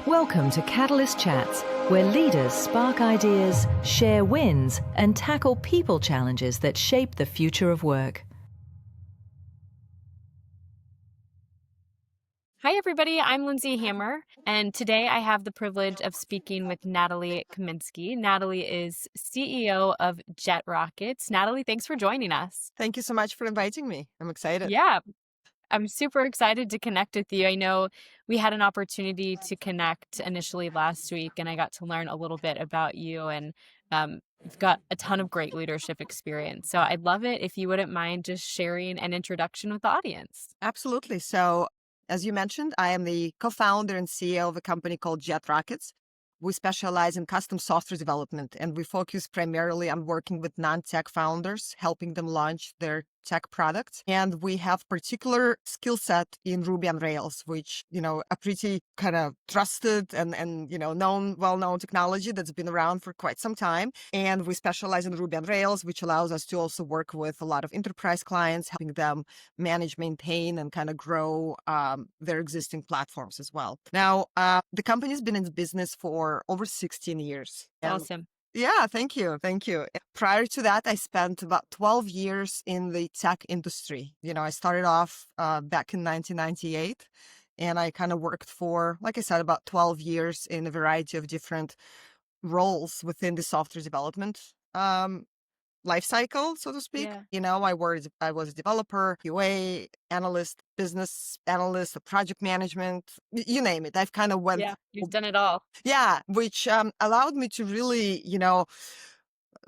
Welcome to Catalyst Chats, where leaders spark ideas, share wins, and tackle people challenges that shape the future of work. Hi, everybody. I'm Lindsey Hammer, and today I have the privilege of speaking with Natalie Kaminski. Natalie is CEO of JetRockets. Natalie, thanks for joining us. Thank you so much for inviting me. I'm excited. Yeah, I'm super excited to connect with you. I know we had an opportunity to connect initially last week, and I got to learn a little bit about you, and you've got a ton of great leadership experience. So I'd love it if you wouldn't mind just sharing an introduction with the audience. Absolutely. So, as you mentioned, I am the co-founder and CEO of a company called JetRockets. We specialize in custom software development, and we focus primarily on working with non-tech founders, helping them launch their tech products. And we have particular skill set in Ruby on Rails, which, a pretty kind of trusted and well-known technology that's been around for quite some time. And we specialize in Ruby on Rails, which allows us to also work with a lot of enterprise clients, helping them manage, maintain, and kind of grow their existing platforms as well. Now, the company's been in business for over 16 years. Awesome. Yeah, thank you. Thank you. Prior to that, I spent about 12 years in the tech industry. I started off back in 1998, and I kind of worked for, like I said, about 12 years in a variety of different roles within the software development life cycle, so to speak. Yeah. I was a developer, QA analyst, business analyst, project management, you name it. I've kind of went. Yeah, you've done it all. Yeah, which allowed me to really,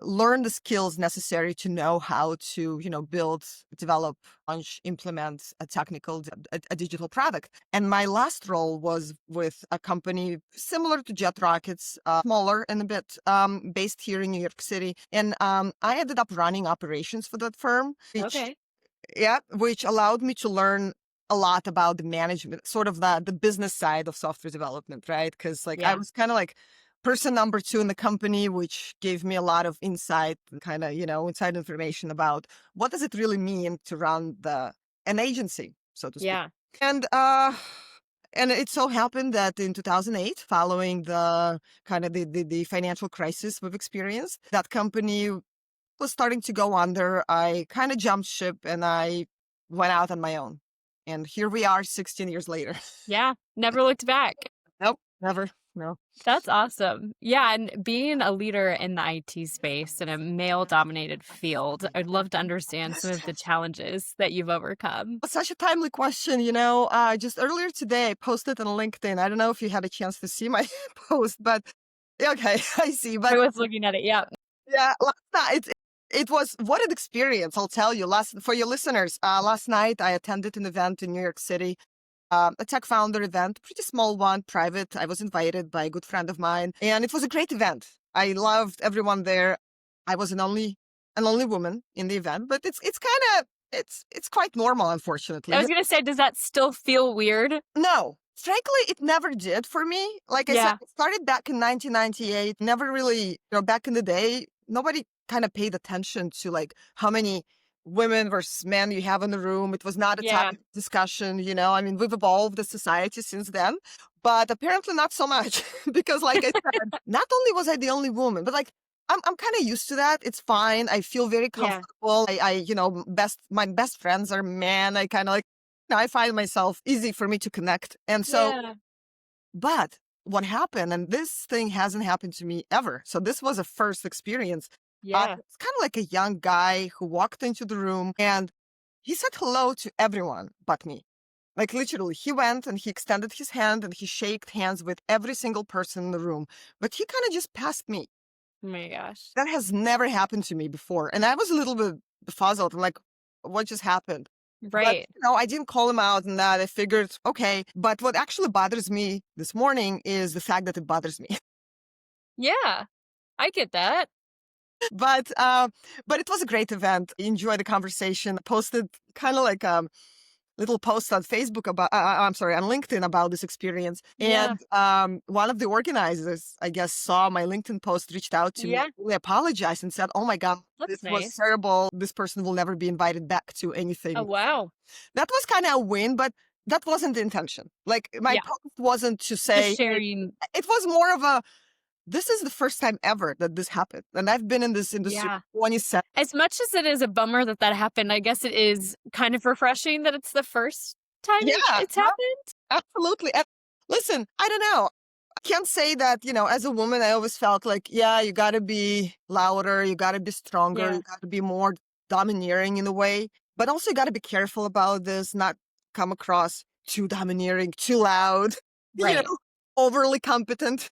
learn the skills necessary to know how to, build, develop, launch, implement a digital product. And my last role was with a company similar to JetRockets, smaller and a bit based here in New York City. And I ended up running operations for that firm, which allowed me to learn a lot about the management, sort of the business side of software development, right? Because I was kind of like person number 2 in the company, which gave me a lot of insight and kind of, inside information about what does it really mean to run an agency, so to speak. Yeah. And it so happened that in 2008, following the kind of the financial crisis we've experienced, that company was starting to go under. I kind of jumped ship and I went out on my own. And here we are 16 years later. Yeah. Never looked back. Nope, never. No. That's awesome. Yeah. And being a leader in the IT space in a male dominated field, I'd love to understand some of the challenges that you've overcome. Such a timely question. Just earlier today, I posted on LinkedIn. I don't know if you had a chance to see my post, but okay, I see. But I was looking at it. Yeah. yeah, last night, it was what an experience. I'll tell you. For your listeners, last night I attended an event in New York City. A tech founder event, pretty small one, private. I was invited by a good friend of mine, and it was a great event. I loved everyone there. I was an only woman in the event, but it's quite normal, unfortunately. I was going to say, does that still feel weird? No, frankly, it never did for me. Like I said, it started back in 1998. Never really, back in the day, nobody kind of paid attention to how many women versus men you have in the room. It was not a topic of discussion, I mean, we've evolved as society since then, but apparently not so much because like I said, not only was I the only woman, but I'm kind of used to that. It's fine. I feel very comfortable. My best friends are men. I kind of I find myself easy for me to connect. And so, but what happened, and this thing hasn't happened to me ever. So this was a first experience. Yeah. It's kind of like a young guy who walked into the room and he said hello to everyone but me. Like literally, he went and he extended his hand and he shook hands with every single person in the room. But he kind of just passed me. Oh my gosh. That has never happened to me before. And I was a little bit befuddled. I'm like, what just happened? Right. But, I didn't call him out and that. I figured, okay. But what actually bothers me this morning is the fact that it bothers me. Yeah, I get that. But it was a great event. Enjoyed the conversation. Posted kind of like little post on Facebook about, on LinkedIn about this experience. And one of the organizers, I guess, saw my LinkedIn post, reached out to me, really apologized and said, oh my God, this was terrible. This person will never be invited back to anything. Oh, wow. That was kind of a win, but that wasn't the intention. Like my Yeah. post wasn't to Just say, sharing. it was more of a, this is the first time ever that this happened. And I've been in this industry Yeah. 27. As much as it is a bummer that that happened, I guess it is kind of refreshing that it's the first time Yeah, it's happened. absolutely. And listen, I don't know. I can't say that, as a woman, I always felt like, yeah, you got to be louder, you got to be stronger, Yeah. you got to be more domineering in a way. But also, you got to be careful about this, not come across too domineering, too loud, Right. overly competent.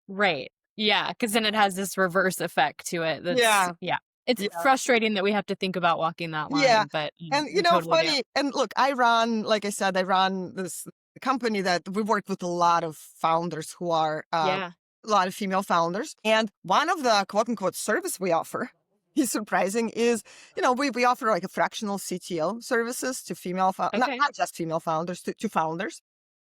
Right. Yeah, because then it has this reverse effect to it. Yeah. Yeah. It's Yeah. frustrating that we have to think about walking that Yeah. line, but And, we totally do. funny. And look, like I said, I run this company that we work with a lot of founders who are, Yeah. a lot of female founders. And one of the quote unquote service we offer is surprising is, we offer like a fractional CTO services to female, Okay. not just female founders, to founders.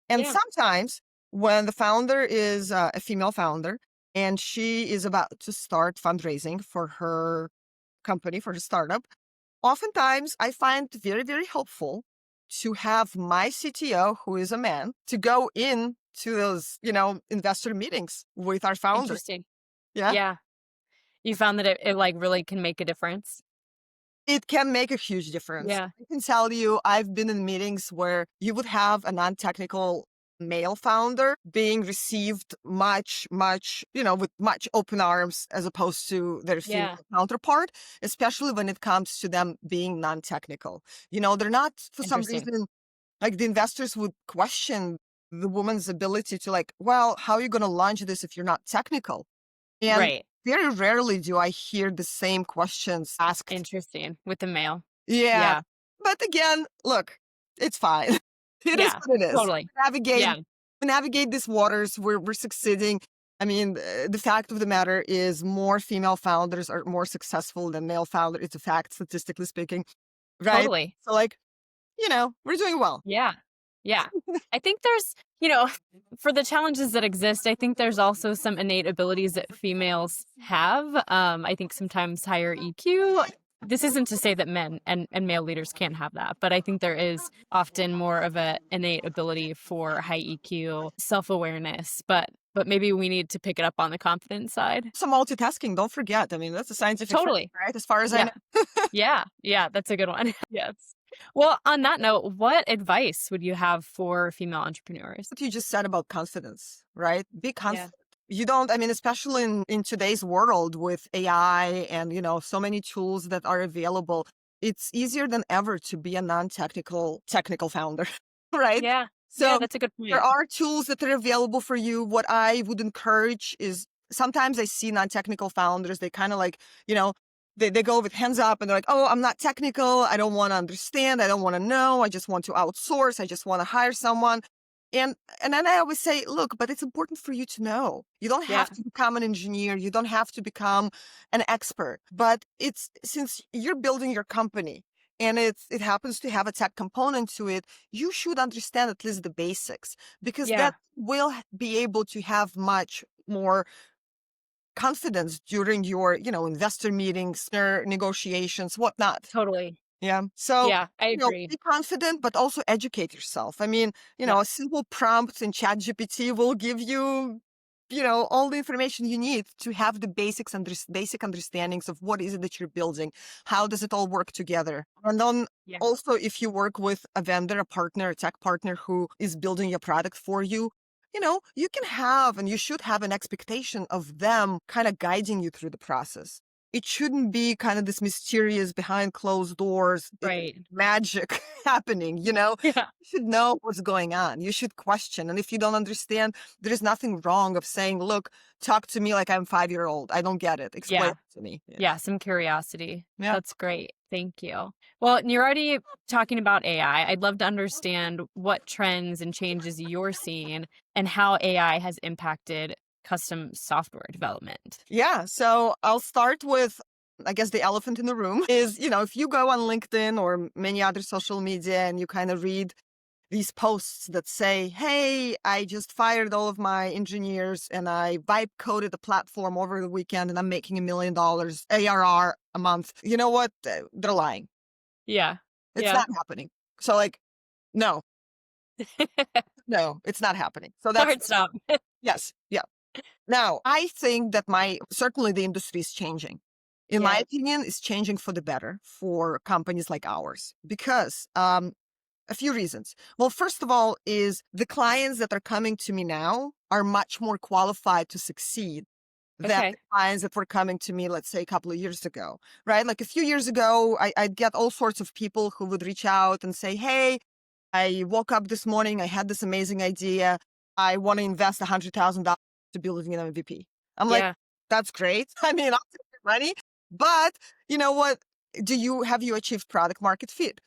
And Yeah. sometimes when the founder is a female founder and she is about to start fundraising for her company, for her startup, oftentimes I find very, very helpful to have my CTO, who is a man, to go in to those, investor meetings with our founder. Interesting. Yeah. Yeah. You found that it like really can make a difference. It can make a huge difference. Yeah. I can tell you, I've been in meetings where you would have a non-technical male founder being received much, much, with much open arms as opposed to their female Yeah. counterpart, especially when it comes to them being non-technical. They're not, for some Interesting. reason, like the investors would question the woman's ability to like, well, how are you going to launch this if you're not technical? And Right. very rarely do I hear the same questions asked. Interesting. With the male. Yeah. Yeah. But again, look, it's fine. It is Yeah. what it is. Totally. Yeah. We navigate these waters. We're succeeding. I mean, the fact of the matter is more female founders are more successful than male founders. It's a fact, statistically speaking. Right? Totally. So like, we're doing well. Yeah. Yeah. I think there's, for the challenges that exist, I think there's also some innate abilities that females have. I think sometimes higher EQ. This isn't to say that men and male leaders can't have that, but I think there is often more of an innate ability for high EQ, self-awareness, but maybe we need to pick it up on the confidence side. Some multitasking, don't forget. I mean, that's a scientific Totally. fact, right? As far as I Yeah. know. Yeah. Yeah. That's a good one. Yes. Well, on that note, what advice would you have for female entrepreneurs? What you just said about confidence, right? Be confident. You don't, I mean, especially in today's world with AI and, so many tools that are available, it's easier than ever to be a non-technical, technical founder, right? Yeah. So Yeah, that's a good point. there are tools that are available for you. What I would encourage is sometimes I see non-technical founders, they kind of like, they go with hands up and they're like, oh, I'm not technical. I don't want to understand. I don't want to know. I just want to outsource. I just want to hire someone. And then I always say, look, but it's important for you to know. You don't have to become an engineer. You don't have to become an expert. But it's since you're building your company and it happens to have a tech component to it, you should understand at least the basics because that will be able to have much more confidence during your, investor meetings, their negotiations, whatnot. Totally. Yeah. So, Yeah, I agree. be confident, but also educate yourself. I mean, a simple prompt in ChatGPT will give you, all the information you need to have the basic understandings of what is it that you're building. How does it all work together? And then also, if you work with a vendor, a partner, a tech partner who is building your product for you, you can have and you should have an expectation of them kind of guiding you through the process. It shouldn't be kind of this mysterious behind closed doors magic happening, Yeah. You should know what's going on. You should question. And if you don't understand, there's nothing wrong of saying, look, talk to me like I'm 5-year-old. I don't get it. Explain it to me. Yeah, some curiosity. Yeah. That's great. Thank you. Well, you're already talking about AI. I'd love to understand what trends and changes you're seeing and how AI has impacted custom software development. Yeah. So I'll start with, I guess, the elephant in the room is, if you go on LinkedIn or many other social media and you kind of read these posts that say, hey, I just fired all of my engineers and I vibe coded the platform over the weekend and I'm making $1 million ARR a month. You know what? They're lying. Yeah. It's not happening. So like, no. No, it's not happening. So that's, Hard stop. yes. Yeah. Now, I think that certainly the industry is changing. In my Yeah. opinion, it's changing for the better for companies like ours because a few reasons. Well, first of all, is the clients that are coming to me now are much more qualified to succeed than the Okay. clients that were coming to me, let's say, a couple of years ago, right? Like a few years ago, I'd get all sorts of people who would reach out and say, hey, I woke up this morning, I had this amazing idea. I want to invest $100,000 to building an MVP. I'm like, Yeah. that's great. I mean, I'll take your money. But you know what? Have you achieved product market fit?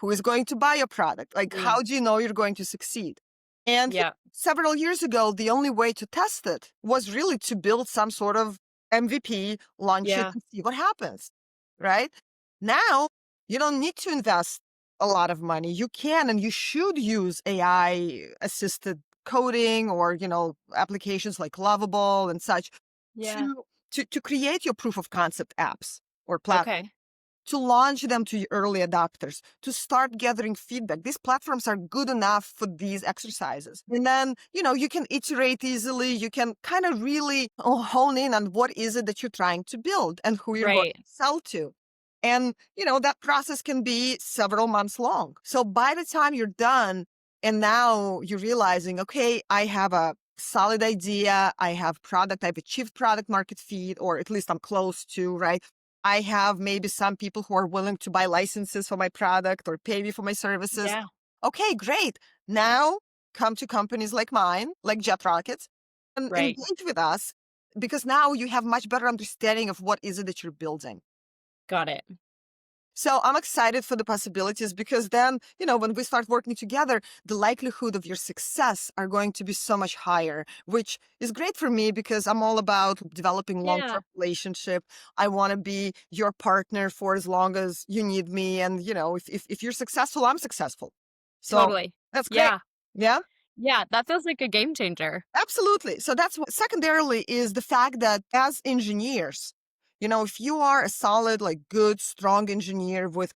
Who is going to buy your product? Like, Mm. how do you know you're going to succeed? And Yeah. several years ago, the only way to test it was really to build some sort of MVP, launch it, Yeah. and see what happens. Right now, you don't need to invest a lot of money. You can and you should use AI assisted coding or, applications like Lovable and such Yeah. to create your proof of concept apps or platforms, Okay. to launch them to early adopters, to start gathering feedback. These platforms are good enough for these exercises. And then, you can iterate easily. You can kind of really hone in on what is it that you're trying to build and who you're going Right. to sell to. And, that process can be several months long. So by the time you're done and now you're realizing, okay, I have a solid idea. I have product. I've achieved product market fit, or at least I'm close to, right? I have maybe some people who are willing to buy licenses for my product or pay me for my services. Yeah. Okay, great. Now come to companies like mine, like JetRockets, and Right. engage with us because now you have much better understanding of what is it that you're building. Got it. So I'm excited for the possibilities because then, when we start working together, the likelihood of your success are going to be so much higher, which is great for me because I'm all about developing Yeah. long-term relationship. I want to be your partner for as long as you need me. And, if you're successful, I'm successful. So Totally. that's great. Yeah. Yeah. Yeah. That feels like a game changer. Absolutely. So that's what secondarily is the fact that as engineers, if you are a solid, like good, strong engineer with,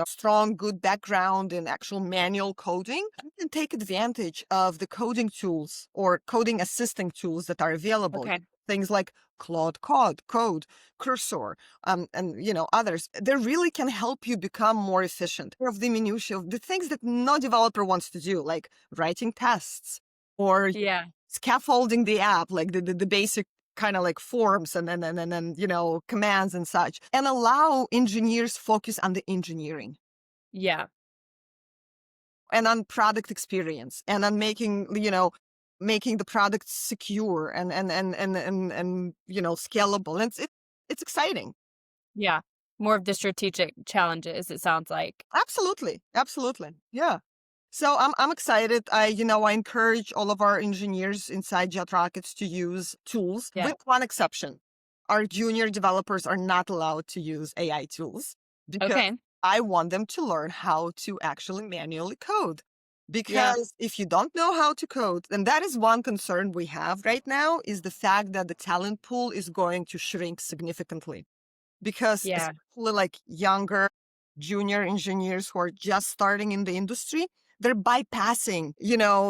strong, good background in actual manual coding, you can take advantage of the coding tools or coding assisting tools that are available. Okay. Things like Claude Code, Cursor, and others. They really can help you become more efficient of the minutiae of the things that no developer wants to do, like writing tests or Yeah. scaffolding the app, like the basic kind of like forms and commands and such, and allow engineers focus on the engineering Yeah. and on product experience and on making the product secure and scalable. And it's exciting. Yeah. More of the strategic challenges, it sounds like. Absolutely, yeah. So I'm excited. I encourage all of our engineers inside JetRockets to use tools Yeah. with one exception. Our junior developers are not allowed to use AI tools because Okay. I want them to learn how to actually manually code. Yeah. Because if you don't know how to code, and that is one concern we have right now, is the fact that the talent pool is going to shrink significantly because Yeah. especially like younger junior engineers who are just starting in the industry, they're bypassing,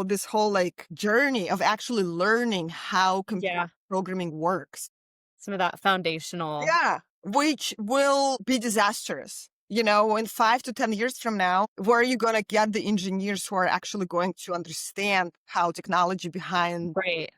this whole like journey of actually learning how computer Yeah. programming works. Some of that foundational. Yeah, which will be disastrous. In 5 to 10 years from now, where are you going to get the engineers who are actually going to understand how technology behind Right.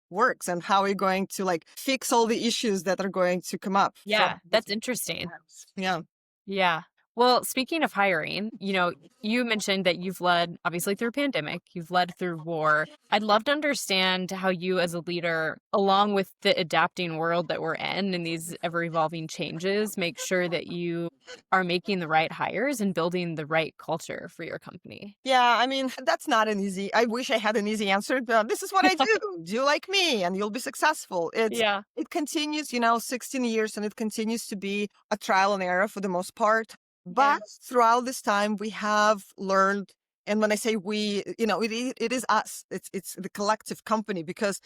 works and how are you going to like fix all the issues that are going to come up from Yeah. this? That's interesting. Yeah. Yeah. Well, speaking of hiring, you mentioned that you've led obviously through pandemic, you've led through war. I'd love to understand how you as a leader, along with the adapting world that we're in and these ever evolving changes, make sure that you are making the right hires and building the right culture for your company. Yeah, I mean, that's not an easy. I wish I had an easy answer, but this is what I do. Do like me and you'll be successful. Yeah. It continues, 16 years and it continues to be a trial and error for the most part. Yeah. But throughout this time we have learned, and when I say we, it is us. It's the collective company because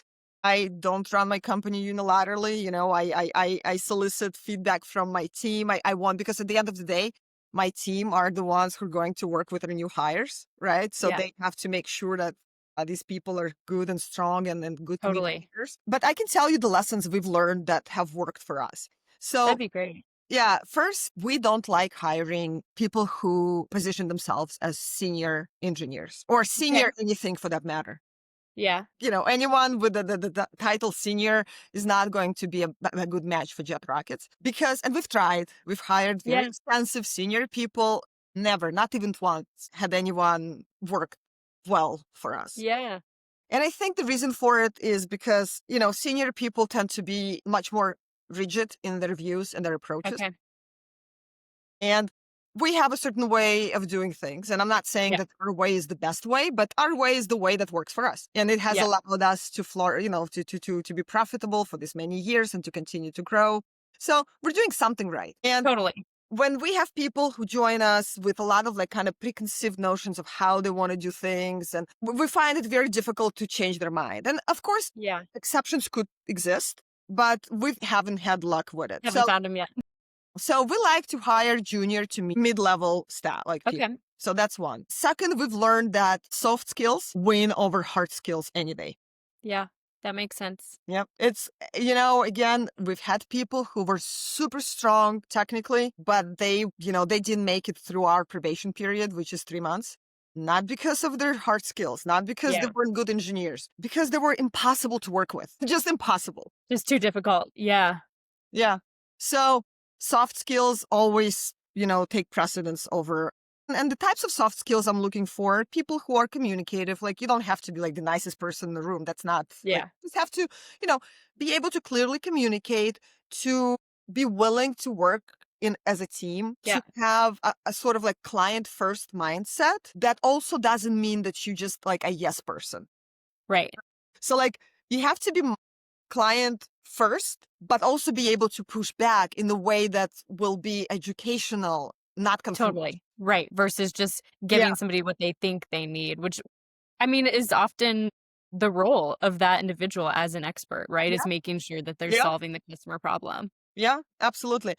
I don't run my company unilaterally. I solicit feedback from my team. I want, because at the end of the day, my team are the ones who are going to work with our new hires, right? So Yeah, they have to make sure that these people are good and strong and good totally. communicators. But I can tell you the lessons we've learned that have worked for us. So That'd be great. yeah, first, we don't like hiring people who position themselves as senior engineers or Okay. senior anything for that matter. Yeah. Anyone with the title senior is not going to be a good match for JetRockets and we've tried. We've hired very Yeah. expensive senior people. Never, not even once, had anyone work well for us. Yeah. And I think the reason for it is because, senior people tend to be much more rigid in their views and their approaches. Okay. And we have a certain way of doing things. And I'm not saying Yeah. that our way is the best way, but our way is the way that works for us. And it has Yeah. allowed us to flourish, to be profitable for this many years and to continue to grow. So we're doing something right. And Totally. when we have people who join us with a lot of kind of preconceived notions of how they want to do things, and we find it very difficult to change their mind. And of course, Yeah. exceptions could exist, but we haven't had luck with it. Haven't found him yet. So we like to hire junior to mid-level staff, people. Okay. So that's one. Second, we've learned that soft skills win over hard skills any day. Yeah. That makes sense. Yep. It's, again, we've had people who were super strong technically, but they didn't make it through our probation period, which is 3 months. Not because of their hard skills, not because they Yeah. weren't good engineers, because they were impossible to work with. Just impossible. Just too difficult. Yeah. Yeah. So soft skills always, take precedence over. And the types of soft skills I'm looking for, people who are communicative. Like, you don't have to be like the nicest person in the room. That's not, Yeah. just have to, be able to clearly communicate, to be willing to work as a team, Yeah. to have a sort of like client first mindset. That also doesn't mean that you just like a yes person. Right. So you have to be client first, but also be able to push back in the way that will be educational, not confrontational. Totally. Right. Versus just giving somebody what they think they need, which is often the role of that individual as an expert, right? Yeah. Is making sure that they're Yeah. solving the customer problem. Yeah, absolutely.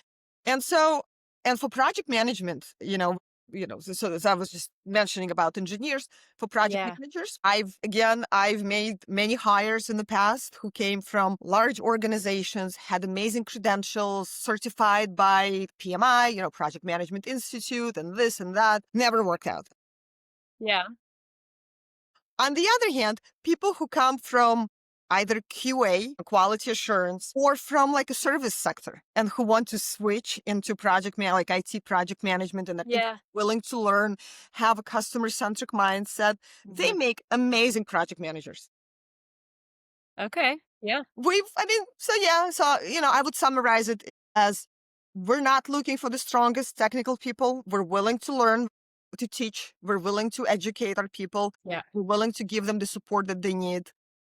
And for project management, so as I was just mentioning about engineers, for project Yeah. managers, I've made many hires in the past who came from large organizations, had amazing credentials, certified by PMI, Project Management Institute, and this and that, never worked out. Yeah. On the other hand, people who come from either QA, quality assurance, or from a service sector and who want to switch into IT project management and Yeah. willing to learn, have a customer-centric mindset, they Mhm. make amazing project managers. Okay. Yeah. I would summarize it as we're not looking for the strongest technical people. We're willing to learn, to teach. We're willing to educate our people. Yeah. We're willing to give them the support that they need.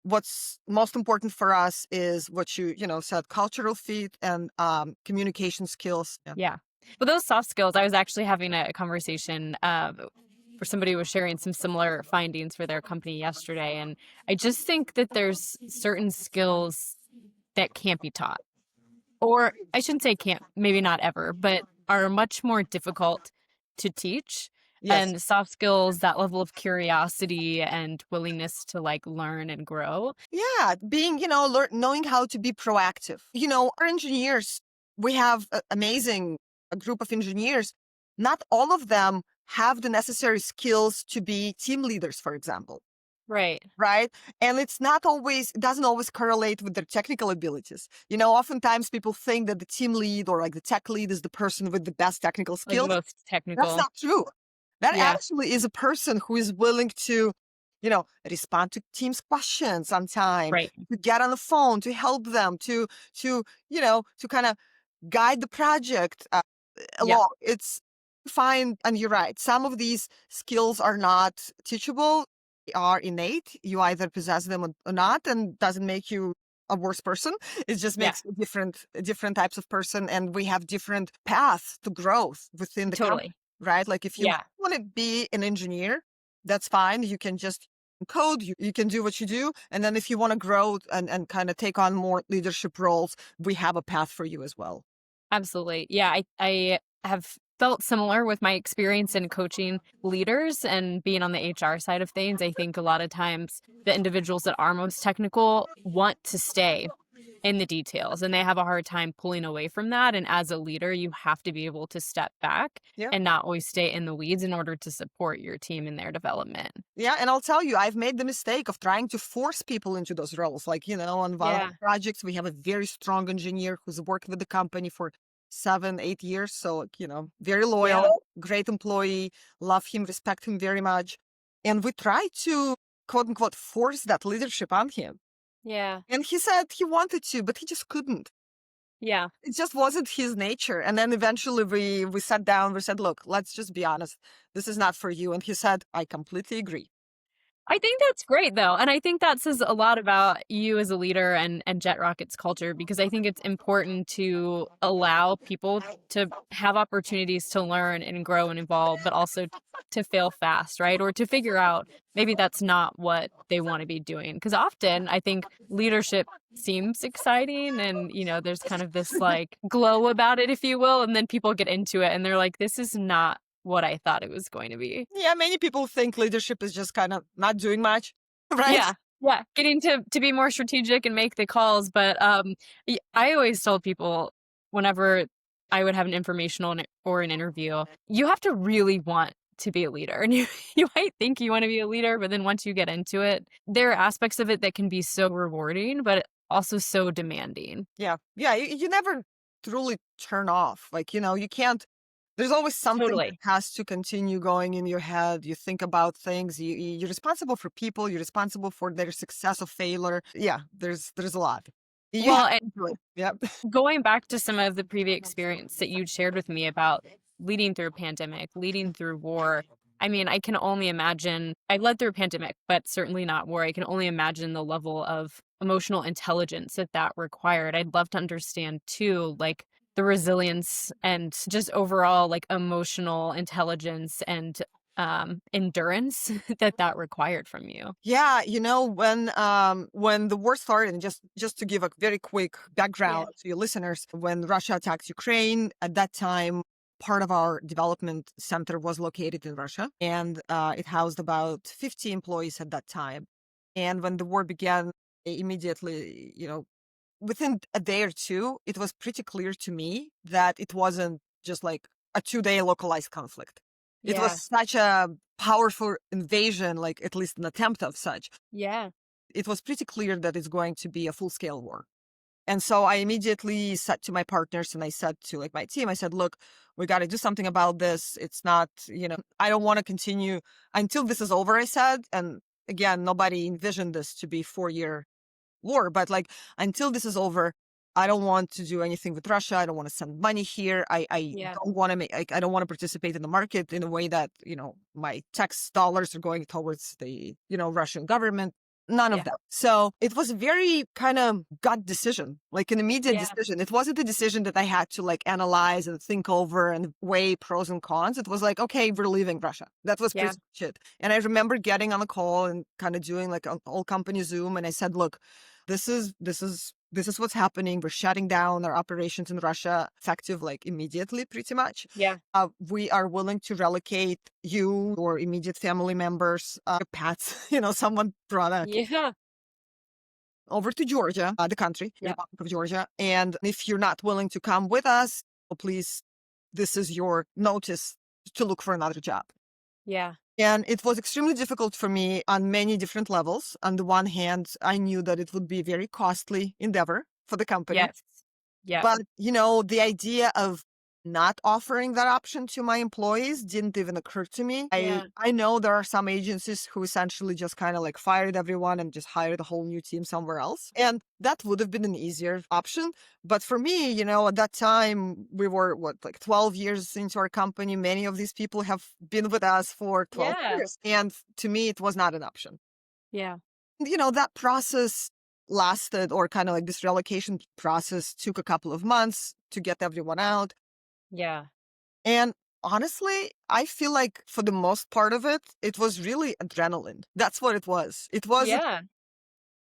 What's most important for us is what you said, cultural fit and communication skills. Yeah. Well, those soft skills, I was actually having a conversation where somebody was sharing some similar findings for their company yesterday. And I just think that there's certain skills that can't be taught. Or I shouldn't say can't, maybe not ever, but are much more difficult to teach. Yes. And soft skills, that level of curiosity and willingness to learn and grow. Yeah, being, knowing how to be proactive. Our engineers, we have a group of engineers. Not all of them have the necessary skills to be team leaders, for example. Right. Right. And it doesn't always correlate with their technical abilities. Oftentimes people think that the team lead or the tech lead is the person with the best technical Like skills. most technical. That's not true. That Yeah. actually is a person who is willing to, respond to team's questions on time, Right. to get on the phone, to help them, to kind of guide the project along. It's fine. And you're right. Some of these skills are not teachable, they are innate. You either possess them or not, and doesn't make you a worse person. It just makes you different types of person. And we have different paths to growth within the company. Totally. Right? If you Yeah. want to be an engineer, that's fine. You can just code, you can do what you do. And then if you want to grow and kind of take on more leadership roles, we have a path for you as well. Absolutely. Yeah. I have felt similar with my experience in coaching leaders and being on the HR side of things. I think a lot of times the individuals that are most technical want to stay in the details and they have a hard time pulling away from that. And as a leader, you have to be able to step back Yeah. and not always stay in the weeds in order to support your team in their development. Yeah, and I'll tell you, I've made the mistake of trying to force people into those roles. Like, on one of Yeah. our projects, we have a very strong engineer who's worked with the company for 7, 8 years. So, very loyal, Yeah. great employee, love him, respect him very much. And we tried to, quote unquote, force that leadership on him. Yeah. And he said he wanted to, but he just couldn't. Yeah. It just wasn't his nature. And then eventually we sat down, we said, look, let's just be honest. This is not for you. And he said, I completely agree. I think that's great though. And I think that says a lot about you as a leader and JetRockets culture, because I think it's important to allow people to have opportunities to learn and grow and evolve, but also to fail fast, right? Or to figure out maybe that's not what they want to be doing. Because often I think leadership seems exciting and, there's kind of this like glow about it, if you will. And then people get into it and they're like, this is not what I thought it was going to be. Yeah, many people think leadership is just kind of not doing much, right? Yeah. Yeah. Getting to be more strategic and make the calls. But I always told people whenever I would have an informational or an interview, you have to really want to be a leader. And you might think you want to be a leader, but then once you get into it, there are aspects of it that can be so rewarding, but also so demanding. Yeah. Yeah. You never truly turn off. Like, you can't, there's always something that Totally. has to continue going in your head. You think about things. You're responsible for people. You're responsible for their success or failure. Yeah, there's a lot. You Well, have and to do it. Yep. going back to some of the previous experience that you shared with me about leading through a pandemic, leading through war. I mean, I can only imagine, I led through a pandemic, but certainly not war. I can only imagine the level of emotional intelligence that required. I'd love to understand too, like the resilience and just overall like emotional intelligence and endurance that required from you. Yeah, when the war started, and just to give a very quick background to your listeners, when Russia attacked Ukraine, at that time, part of our development center was located in Russia, and it housed about 50 employees at that time. And when the war began, immediately, within a day or two, it was pretty clear to me that it wasn't just like a 2-day localized conflict. It Yeah. was such a powerful invasion, like at least an attempt of such. Yeah. It was pretty clear that it's going to be a full-scale war. And so I immediately said to my partners and I said to like my team, I said, look, we got to do something about this. It's not, I don't want to continue until this is over, I said. And again, nobody envisioned this to be 4-year war, but like until this is over, I don't want to do anything with Russia. I don't want to send money here. I Yeah. don't want to I don't want to participate in the market in a way that, my tax dollars are going towards the, Russian government. None of Yeah. that. So it was a very kind of gut decision, like an immediate Yeah. decision. It wasn't a decision that I had to like analyze and think over and weigh pros and cons. It was like, okay, we're leaving Russia. That was Yeah. pretty much it. And I remember getting on a call and kind of doing like an all company Zoom. And I said, look, this is what's happening. We're shutting down our operations in Russia, effective like immediately, pretty much. Yeah. We are willing to relocate you or immediate family members, pets, someone brought a Yeah. over to Georgia, the country, Yeah. Republic of Georgia. And if you're not willing to come with us, please, this is your notice to look for another job. Yeah. And it was extremely difficult for me on many different levels. On the one hand, I knew that it would be a very costly endeavor for the company. Yes. Yeah. But, the idea of not offering that option to my employees didn't even occur to me. Yeah. I know there are some agencies who essentially just kind of like fired everyone and just hired a whole new team somewhere else. And that would have been an easier option. But for me, at that time, we were 12 years into our company. Many of these people have been with us for 12 Yeah. years. And to me, it was not an option. Yeah. That process lasted, or kind of like this relocation process took a couple of months to get everyone out. Yeah. And honestly, I feel like for the most part of it, it was really adrenaline. That's what it was. It was Yeah.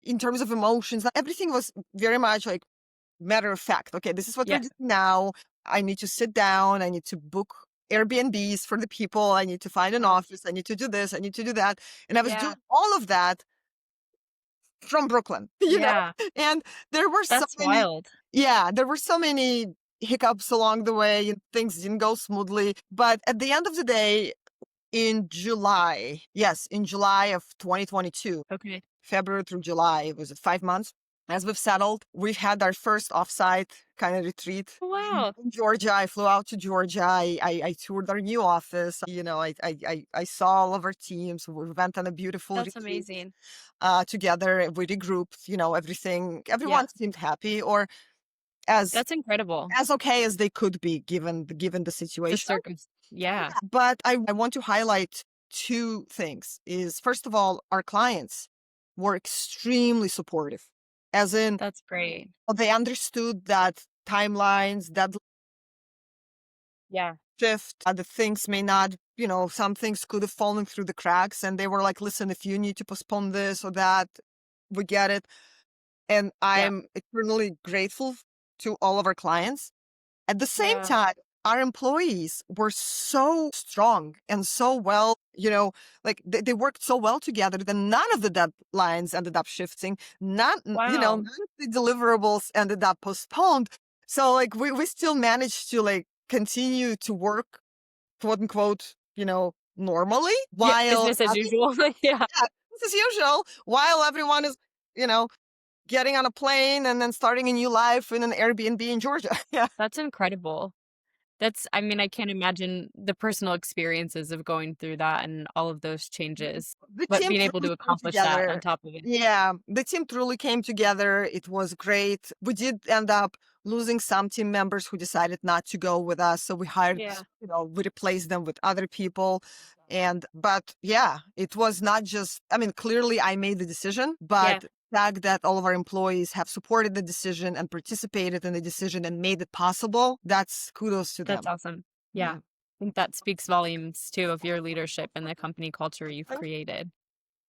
in terms of emotions, everything was very much like matter of fact. Okay, this is what we're Yeah. doing now. I need to sit down. I need to book Airbnbs for the people. I need to find an office. I need to do this. I need to do that. And I was Yeah. doing all of that from Brooklyn, you know? Yeah. And there were so That's many, wild. yeah, there were so many hiccups along the way and things didn't go smoothly. But at the end of the day, in July, yes, in July of 2022, Okay. February through July, it was 5 months. As we've settled, we've had our first offsite kind of retreat Wow. in Georgia. I flew out to Georgia. I toured our new office. You know, I saw all of our teams. We went on a beautiful That's retreat amazing. together. We regrouped. You know, Yeah. everyone seemed happy or as That's incredible. as okay as they could be given the The situation. yeah. But I want to highlight two things. Is first of all, our clients were extremely supportive, as in That's great. they understood that timelines, that Yeah. shift, the things may not, some things could have fallen through the cracks. And they were like, listen, if you need to postpone this or that, we get it. And Yeah. I'm eternally grateful to all of our clients. At the same Yeah. time, our employees were so strong and so well, like they worked so well together that none of the deadlines ended up shifting. None Wow. of the deliverables ended up postponed. So like we still managed to like continue to work, quote unquote, normally Yeah. while Business as usual. Yeah. yeah, this is usual, while everyone is, you know, getting on a plane and then starting a new life in an Airbnb in Georgia. Yeah. That's incredible. I mean, I can't imagine the personal experiences of going through that and all of those changes, The but team being able truly to came accomplish that on together. top of it. Yeah, the team truly came together. It was great. We did end up losing some team members who decided not to go with us. So we hired, Yeah. we replaced them with other people. But yeah, it was not just, I mean, clearly I made the decision, Yeah. but the fact that all of our employees have supported the decision and participated in the decision and made it possible, that's kudos to That's them. awesome. Yeah. Yeah. I think that speaks volumes too of your leadership and the company culture you've Thank created.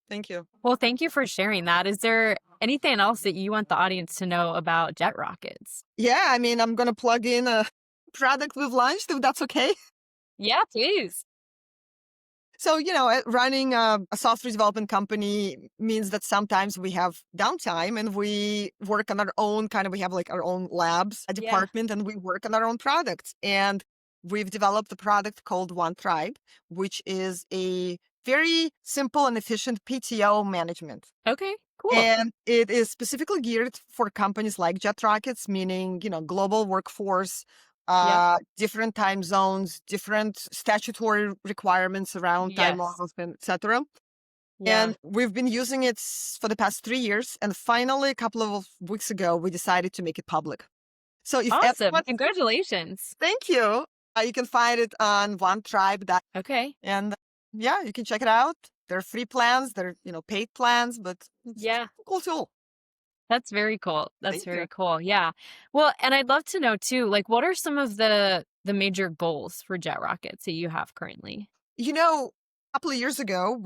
thank you. Well, thank you for sharing that. Is there anything else that you want the audience to know about JetRockets? Yeah, I mean, I'm going to plug in a product we've launched, if that's okay. Yeah, please. So, running a software development company means that sometimes we have downtime and we work on our own we have like our own labs, a Yeah. department, and we work on our own products. And we've developed a product called One Tribe, which is a very simple and efficient PTO management. Okay, cool. And it is specifically geared for companies like JetRockets, meaning, global workforce, Yep. different time zones, different statutory requirements around time Yes. off, and etc. Yeah. And we've been using it for the past 3 years. And finally, a couple of weeks ago, we decided to make it public. So if Awesome. everyone, Congratulations. thank you. You can find it on OneTribe. Okay. And yeah, you can check it out. There are free plans, there are, paid plans, but it's Yeah. a cool tool. That's very cool. That's Thank you. very cool. Yeah. Well, and I'd love to know too, like what are some of the major goals for JetRockets that you have currently? A couple of years ago,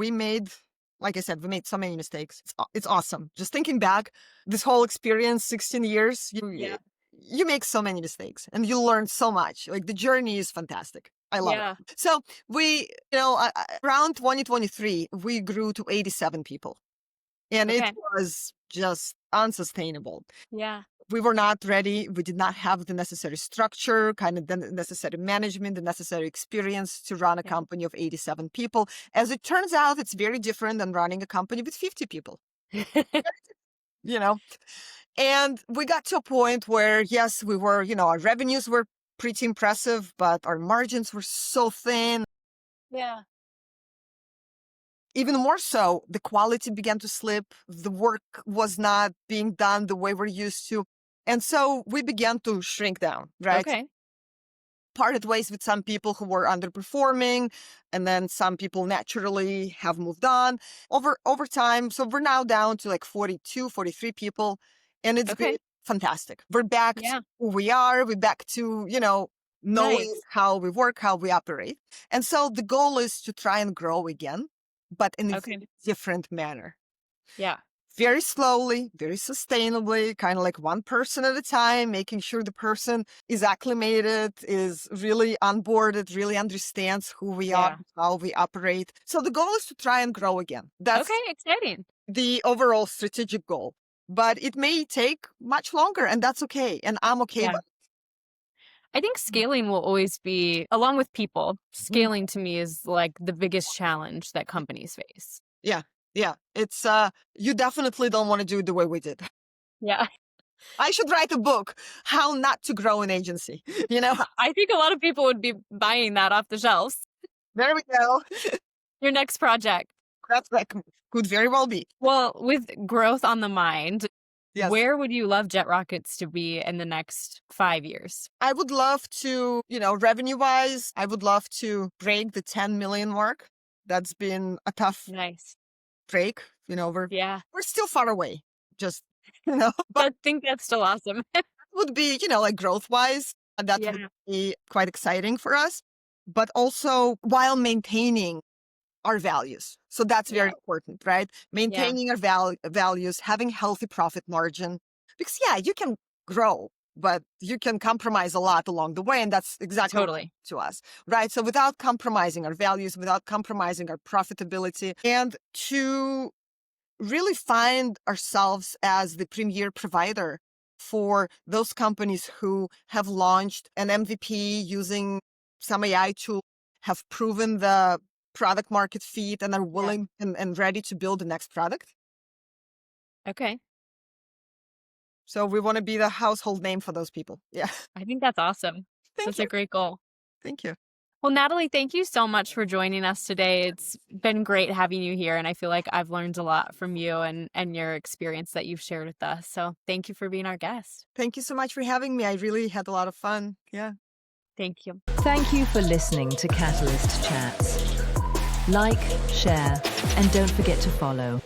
like I said, we made so many mistakes. It's awesome. Just thinking back, this whole experience, 16 years, Yeah. you make so many mistakes and you learn so much. Like the journey is fantastic. I love Yeah. it. So around 2023, we grew to 87 people and it Okay. was just unsustainable. Yeah. We were not ready. We did not have the necessary structure, kind of the necessary management, the necessary experience to run a Yeah. company of 87 people. As it turns out, it's very different than running a company with 50 people, you know? And we got to a point where, yes, we were, our revenues were pretty impressive, but our margins were so thin. Yeah. Even more so, the quality began to slip. The work was not being done the way we're used to. And so we began to shrink down, right? Okay. Parted ways with some people who were underperforming, and then some people naturally have moved on over time. So we're now down to like 42, 43 people, and it's been Okay. fantastic. We're back to Yeah. who we are. We're back to, knowing Nice. how we work, how we operate. And so the goal is to try and grow again, but in a Okay. different manner. Yeah. very slowly, very sustainably, kind of like one person at a time, making sure the person is acclimated, is really onboarded, really understands who we are, Yeah. how we operate. So the goal is to try and grow again. That's Okay, exciting. the overall strategic goal. But it may take much longer, and that's okay. And I'm okay Yeah. with I think scaling will always be, along with people, scaling to me is like the biggest challenge that companies face. Yeah. Yeah. It's you definitely don't want to do it the way we did. Yeah. I should write a book, How Not to Grow an Agency. You know? I think a lot of people would be buying that off the shelves. There we go. Your next project. That could very well be. Well, with growth on the mind, Yes. where would you love JetRockets to be in the next 5 years? I would love to, revenue-wise, I would love to break the 10 million mark. That's been a tough Nice. break. Yeah. We're still far away. Just, I but think that's still awesome. would be, like growth-wise, that Yeah. would be quite exciting for us. But also while maintaining our values. So that's very important, right? Maintaining our values, having healthy profit margin. Because you can grow, but you can compromise a lot along the way. And that's exactly Totally. to us, right? So without compromising our values, without compromising our profitability, and to really find ourselves as the premier provider for those companies who have launched an MVP using some AI tool, have proven the product market fit, and are willing and ready to build the next product. Okay. So we want to be the household name for those people. Yeah. I think that's awesome. Thank That's you. a great goal. Thank you. Well, Natalie, thank you so much for joining us today. It's been great having you here, and I feel like I've learned a lot from you and your experience that you've shared with us. So thank you for being our guest. Thank you so much for having me. I really had a lot of fun. Yeah. Thank you. Thank you for listening to Catalyst Chats. Like, share, and don't forget to follow.